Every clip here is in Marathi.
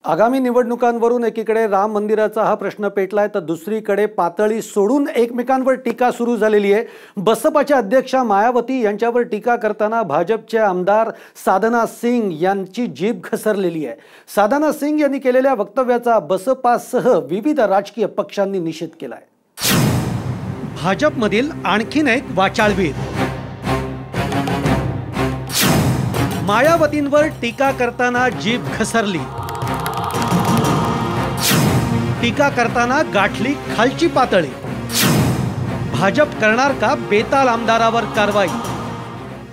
आगामी निवडणुकांवरून एकीकडे राम मंदिराचा हा प्रश्न पेटलाय तर दुसरीकडे पातळी सोडून एकमेकांवर टीका सुरू झालेली आहे। बसपाच्या अध्यक्षा मायावती यांच्यावर टीका करताना भाजपचे आमदार साधना सिंग यांची जीभ घसरलेली आहे। साधना सिंग यांनी केलेल्या वक्तव्याचा बसपासह विविध राजकीय पक्षांनी निषेध केलाय। भाजपमधील आणखीन एक वाचाळवीर मायावतींवर टीका करताना जीभ घसरली। टीका करताना गाठली खालची पातळी। भाजप करणार का बेताल आमदारावर कारवाई?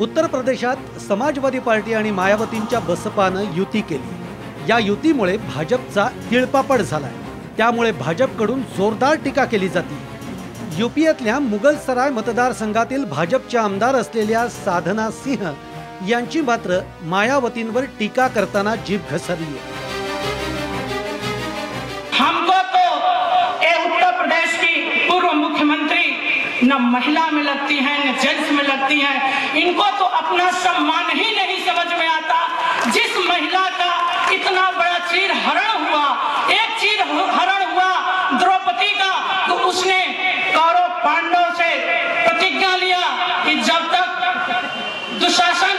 उत्तर प्रदेशात समाजवादी पार्टी आणि मायावतींच्या बसपानं युती केली। या युतीमुळे भाजपचा तिळपापड झालाय। त्यामुळे भाजपकडून जोरदार टीका केली जाते। यूपीएतल्या मुगलसराय मतदारसंघातील भाजपचे आमदार असलेल्या साधना सिंह यांची मात्र मायावतींवर टीका करताना जीभ घसरली आहे। हमको तो ये उत्तर प्रदेश की पूर्व मुख्यमंत्री न महिला में लगती है न जेंट्स में लगती है। इनको तो अपना सम्मान ही नहीं समझ में आता। जिस महिला का इतना बड़ा चीर हरण हुआ, एक चीर हरण हुआ द्रौपदी का, तो उसने कौरव पांडव से प्रतिज्ञा लिया कि जब तक दुशासन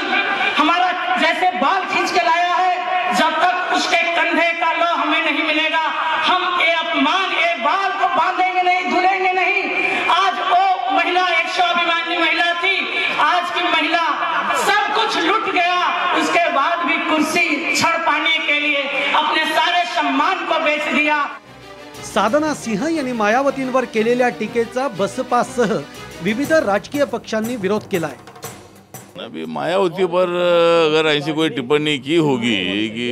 हमारा जैसे बाल खींच के लाया है, जब तक उसके कंधे का लो हमें नहीं मिलेगा, हम ये अपमान, ये बाल को बांधेंगे नहीं, धुलेंगे नहीं। आज वो महिला एक स्वाभिमानी महिला थी, आज की महिला सब कुछ लुट गया। उसके बाद भी कुर्सी छड़ पाने के लिए अपने सारे सम्मान को बेच दिया। साधना सिंह यांनी मायावतींवर केलेल्या टीकेचा बसपासह विविध राजकीय पक्षांनी विरोध केलाय। अभी मायावती पर अगर ऐसी कोई टिप्पणी की होगी कि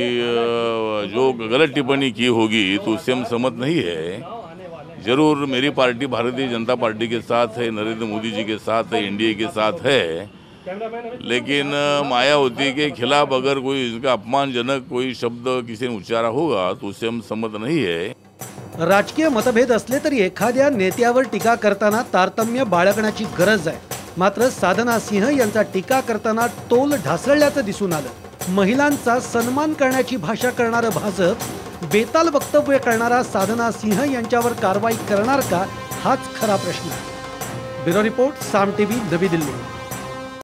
जो गलत टिप्पणी की होगी तो उससे हम सहमत नहीं है। जरूर मेरी पार्टी भारतीय जनता पार्टी के साथ है, नरेंद्र मोदी जी के साथ है, एनडीए के साथ है, लेकिन मायावती के खिलाफ अगर कोई इनका अपमानजनक कोई शब्द किसी ने उच्चारा होगा तो उससे हम सहमत नहीं है। राजकीय मतभेद असले तरी एखाद्या नेत्यावर टीका करताना तारतम्य बाळगण्याची गरज आहे। मात्र साधना सिंह यांचा टीका करताना तोल ढासळल्याचं दिसून आलं। महिलांचा सन्मान करण्याची भाषा करणारं भाजप बेताल वक्तव्य करणारा साधना सिंह यांच्यावर कारवाई करणार का, हाच खरा प्रश्न आहे। ब्युरो रिपोर्ट, साम टीव्ही, नवी दिल्ली।